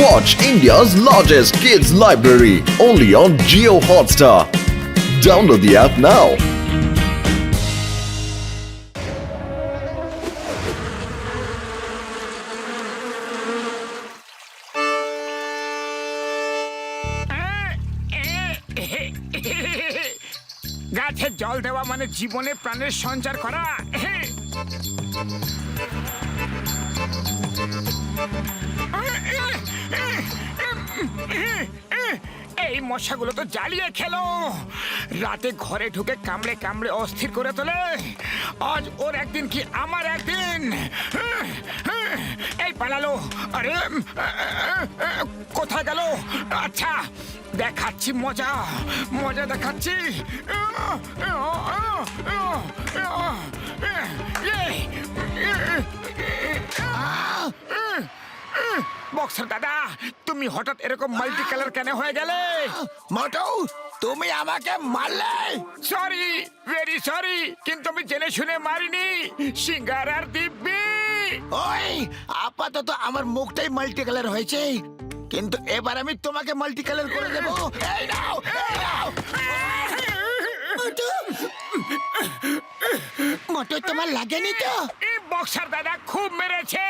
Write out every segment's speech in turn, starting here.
Watch India's largest kids library only on Jio Hotstar. Download the app now. গাছে জল দেওয়া মানে জীবনে প্রাণের সঞ্চার করা। এই মশাগুলো তো জ্বালিয়ে খেলো, রাতে ঘরে ঢুকে কামড়ে কামড়ে অস্থির করে তোলে। আজ ওর একদিন কি আমার একদিন। এই পালালো, আরে কোথায় গেল? আচ্ছা দেখাচ্ছি মজা, মজা দেখাচ্ছি। বক্সার দাদা, তুমি হঠাৎ এরকম মাল্টি কালার কেন হয়ে গেলে? মোটু, তুমি আমাকে মারলে। সরি, ভেরি সরি, কিন্তু আমি জেনে শুনে মারিনি। সিঙ্গার আর দিব্যি। ওই আপাতত আমার মুখটাই মাল্টি কালার হয়েছে, কিন্তু এবার আমি তোমাকে মাল্টি কালার করে দেবো। এই নাও, এই নাও। মোটু, তোমার লাগেনি তো? বক্সার দাদা খুব মেরেছে।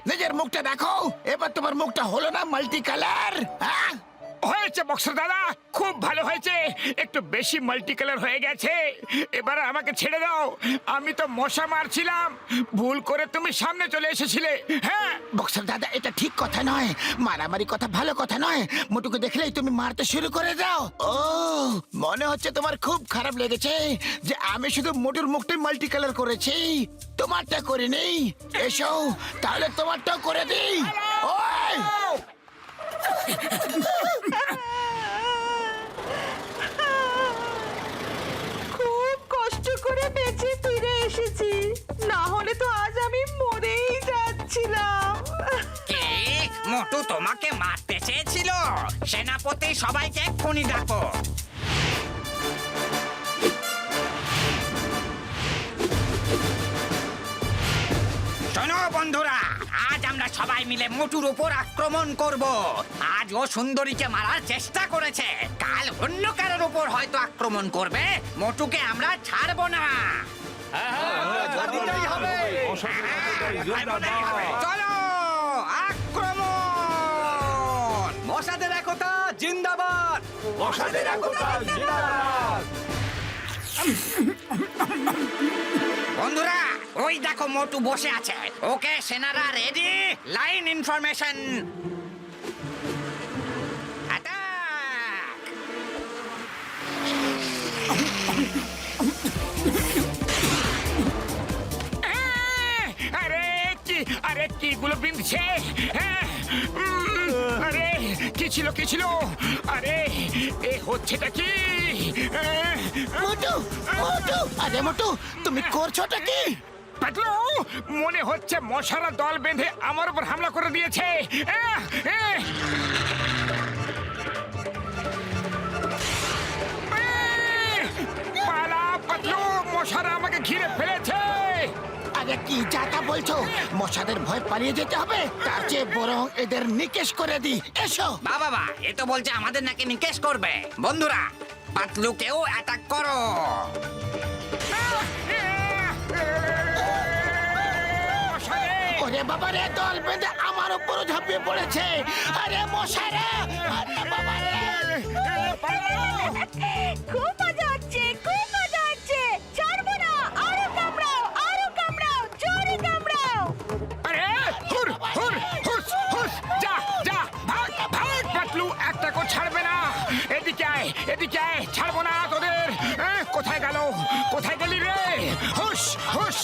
নিজের মুখটা দেখো, এবার তোমার মুখটা হলো না মাল্টি কালার? হয়েছে বক্সার দাদা, খুব ভালো হয়েছে। একটু বেশি মাল্টি কালার হয়ে গেছে। এবার আমাকে ছেড়ে দাও, আমি তো মশা মারছিলাম, ভুল করে তুমি সামনে চলে এসেছিলে। হ্যাঁ বক্সার দাদা, এটা ঠিক কথা নয়, মারামারি কথা ভালো কথা নয়। মোটুকে দেখলেই তুমি মারতে শুরু করে দাও। ও, মনে হচ্ছে তোমার খুব খারাপ লেগেছে যে আমি শুধু মোটুর মুখটাই মাল্টি কালার করেছি, তোমারটা করিনি। এসো তাহলে তোমারটাও করে দিই। ওই খুব কষ্ট করে বেঁচে ফিরে এসেছি, না হলে তো আজ আমি মরেই যাচ্ছিলাম। কে? মোটু তোমাকে মারতে চেয়েছিল? সেনাপতি সবাইকে এক্ষুনি ডাকো। শোনো বন্ধুরা, আজ আমরা সবাই মিলে মোটুর উপর আক্রমণ করব। আজ ও সুন্দরীকে মারার চেষ্টা করেছে, কাল অন্য কারোর উপর হয়তো আক্রমণ করবে। মোটুকে আমরা ছাড়বো না। চলো আক্রমণ! মশাদের একতা জিন্দাবাদ! মশাদের একতা জিন্দাবাদ! বন্ধুরা, ওই দেখো মোটু বসে আছে। ওকে সেনারা রেডি, লাইন ইনফরমেশন, অ্যাটাক! আরে কি গুলো বিঁধছে? আরে কি ছিল, কি ছিল? আরে এ হচ্ছেটা কি? মোটু, মোটু, আরে মোটু, তুমি করছোটা কি? পাতলু, মনে হচ্ছে মশারা দল বেঁধে আমার উপর হামলা করে দিয়েছে। পালা পাতলু, মশারা আমাকে ঘিরে ফেলেছে। আরে কি যাতা বলছো? মশাদের ভয় পালিয়ে যেতে হবে, তার চেয়ে বরং এদের নিকেশ করে দি। এসো। বাবা, এ তো বলছে আমাদের নাকি নিকেশ করবে। বন্ধুরা, পাতলুকেও অ্যাটাক করো। ওরে বাবা রে, দল বেঁধে আমার উপরও ঝাঁপিয়ে পড়েছে। আরে মশারা, আরে বাবা রে। খুব মজা হচ্ছে, খুব মজা হচ্ছে। ছাড়বো না, আরো কামড়াও, আরো কামড়াও, জোরে কামড়াও। আরে হুর হুর হুস হুস, যা যা, ভাগ ভাগ পাতলু, একটা কো ছাড়বে না। এদিকে আয়, এদিকে আয়, ছাড়বো না তোদের। কোথায় গেল, কোথায় গেলি রে? হুস হুস,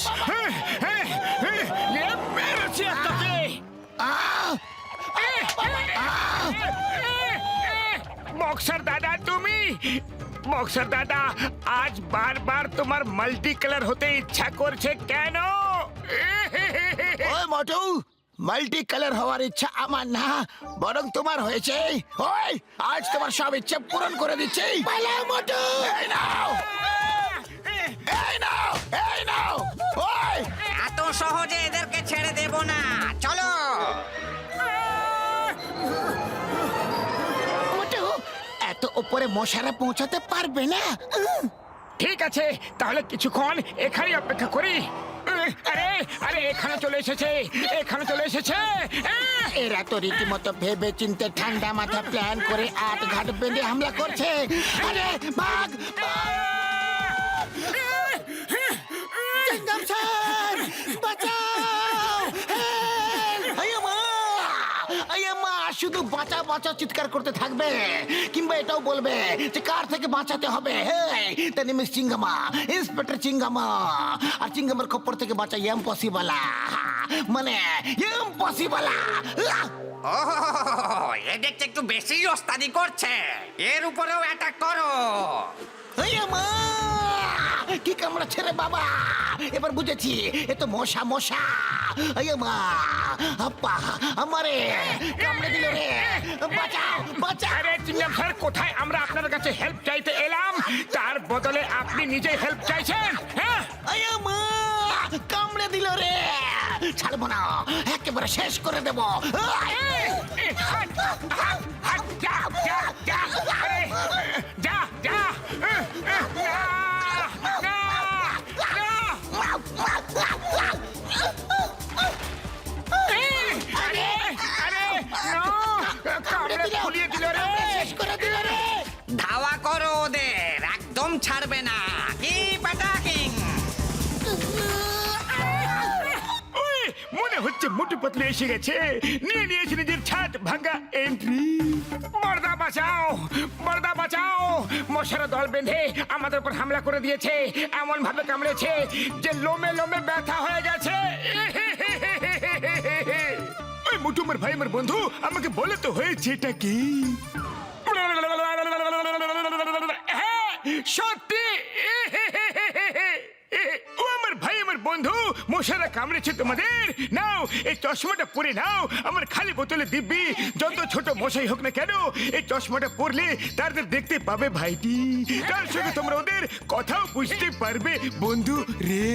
মেরেছি একটাকে। বক্সার দাদা তুমি, বক্সার দাদা, আজ বারবার তোমার মাল্টি কালার হতে ইচ্ছা করছে কেন? ওই মোটু, মাল্টি কালার হওয়ার ইচ্ছা আমার না, বরং তোমার হয়েছে। ওই আজ তোমার সব ইচ্ছা পূরণ করে দিচ্ছি। পালাও মোটু। এই নাও, এই নাও, এই নাও। ওই এত সহজে এদেরকে ছেড়ে দেব না, চলো। এত ওপরে মশারা পৌঁছাতে পারবে না। ঠিক আছে, তাহলে কিছুক্ষণ এখানে অপেক্ষা করি। আরে আরে, এখানে চলে এসেছে, এখানে চলে এসেছে। এরা তো রীতিমতো ভেবে চিন্তে ঠান্ডা মাথা প্ল্যান করে আট ঘাট বেঁধে হামলা করছে। আরে ভাগ, চিংগাম স্যার, বাঁচাও! হেল্প! আয়া মা, শুধু বাঁচা বাঁচা চিৎকার করতে থাকবে, কিংবা এটাও বলবে যে কার থেকে বাঁচাতে হবে। তার নেম চিঙ্গামা, ইন্সপেক্টর চিঙ্গামা। আর চিঙ্গামার খপ্পর থেকে বাঁচা ইম্পসিবল, মানে ইম্পসিবল। ও এ দেখতে একটু বেশি ওস্তাদি করছে, এর উপরেও অ্যাটাক করো। আয়া মা, কি কামড়াচ্ছে রে বাবা! এবার বুঝেছি, এ তো মশা মশা। আয়া মা, আপা আমারে কামড়ে দিল রে, বাঁচাও বাঁচাও! আরে চিংগাম স্যার, কোথায় আমরা আপনার কাছে হেল্প চাইতে এলাম, তার বদলে আপনি নিজে হেল্প চাইছেন? হ্যাঁ, আয়া মা, কামড়ে দিল রে, ছাড়বো না, একেবারে শেষ করে দেব। যা যা যা, আরে, যা যা। আরে আরে, কামড়ে ফুলিয়ে দিল রে। শেষ করে দিল রে। ধাওয়া করো ওদের, একদম ছাড়বে না। কি অ্যাটাকিং! ওই, মনে হচ্ছে মোটু পাতলু এসে গেছে, নিয়ে নিয়েছে নিজের ছাদ ভাঙা এন্ট্রি। বর্দা বাঁচাও, বর্দা বাঁচাও! মশারা দল বেঁধে আমাদের উপর হামলা করে দিয়েছে, এমন ভাবে কামড়েছে যে লোমে লোমে ব্যথা হয়ে গেছে। ওই মোটু, আমার ভাই, আমার বন্ধু, আমাকে বলে তো হয়েছে এটা কি? হ্যাঁ, সত্যি। ও আমার ভাই, আমার বন্ধু, মশারা কামড়েছে তোমাদের। নাও, এই চশমাটা পরে নাও, আমার খালি বোতলে দিব্যি। যত ছোট মশাই হোক না কেন, এই চশমাটা পরলে তাদের দেখতে পাবে ভাইটি, তার সঙ্গে তোমরা ওদের কথাও বুঝতে পারবে বন্ধু রে।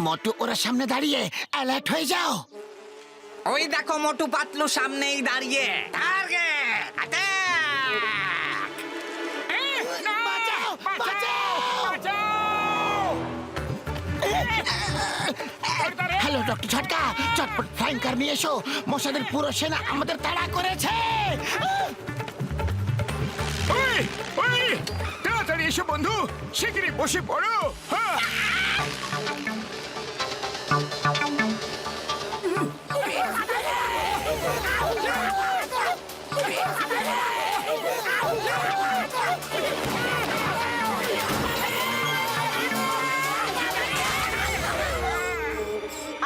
মোটু, ওরা সামনে দাঁড়িয়ে, অ্যালার্ট হয়ে যাও। ওই দেখো মোটু পাতলু সামনেই দাঁড়িয়ে। Target attack! বাঁচাও, বাঁচাও! হ্যালো ডক্টর ঝটকা, চটপট ফ্লাইং কার নিয়ে এসো, মশাদের পুরো সেনা আমাদের তাড়া করেছে। ওই, ওই, তাড়াতাড়ি এসো বন্ধু, শিগগিরই বসে পড়ো। হ্যাঁ,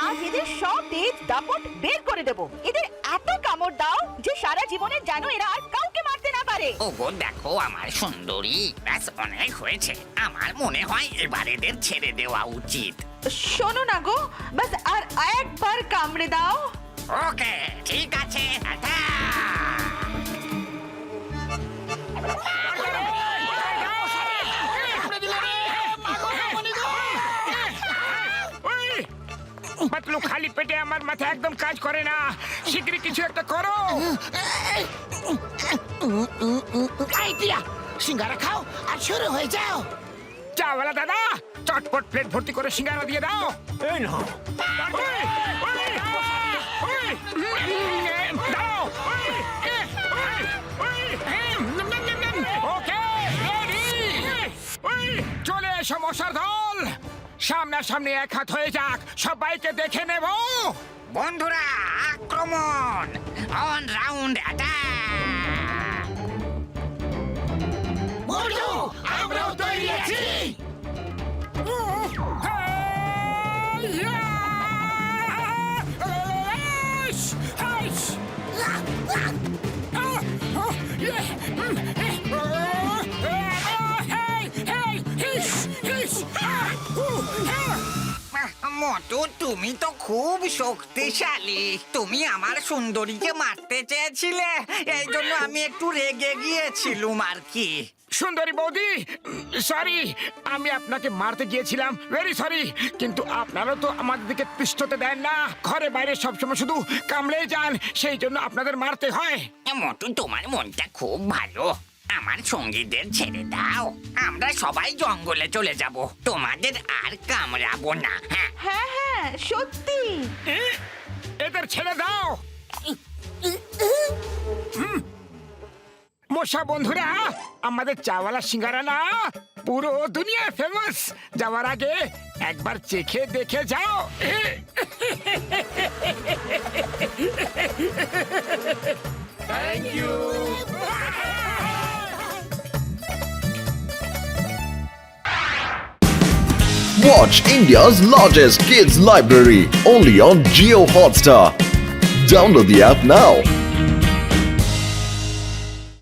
আজ এদের সব তেজ দাপট বের করে দেব। এদের এত কামড় দাও যে সারা জীবনে যেন এরা আর কাউকে মারতে না পারে। ওগো দেখো আমার সুন্দরী, ব্যাস অনেক হয়েছে। আমার মনে হয় এবার এদের ছেড়ে দেওয়া উচিত। শোনো না গো, বাস আর একবার কামড়ে দাও। ওকে, ঠিক আছে। পাতলু, খালি পেটে আমার মাথা একদম কাজ করে না, শিগগিরই কিছু একটা করো। আইডিয়া, সিঙ্গারা খাও আর শুরু হয়ে যাও। চাওয়ালা দাদা, চটপট প্লেট ভর্তি করে সিঙ্গারা দিয়ে দাও। এই না, ওই, ওই, ওই, দাও, ওই, ওই, ওকে, রেডি। ওই, চলে এসো মশার দল, সামনাসামনি এক হাত হয়ে যাক, সবাইকে দেখে নেব। বন্ধুরা, আক্রমণ! On round attack! মোটু, আমরাও তৈরি আছি। মোটু, তুমি তো খুব শক্তিশালী। তুমি আমার সুন্দরীকে মারতে চেয়েছিলে, এই জন্য আমি একটু রেগে গিয়েছিলুম আর কি। সুন্দরী বৌদি, সরি, আমি আপনাকে মারতে গিয়েছিলাম, ভেরি সরি। কিন্তু আপনারা তো আমাদের দিকে পৃষ্ঠতে দেন না, ঘরে বাইরে সবসময় শুধু কামড়েই যান, সেই জন্য আপনাদের মারতে হয়। মোটু, তোমার মনটা খুব ভালো। আমার সঙ্গীদের ছেড়ে দাও, আমরা সবাই জঙ্গলে চলে যাব, তোমাদের আর কামড়াবো না। হ্যাঁ, হ্যাঁ হ্যাঁ সত্যি। এদের ছেড়ে দাও। মশা বন্ধুরা, আমাদের চাওয়ালা সিঙ্গারা না পুরো দুনিয়ায় ফেমাস। যাওয়ার আগে একবার চেখে দেখে যাও। Thank you. Watch India's largest kids library only on Geo Hotstar. Download the app now.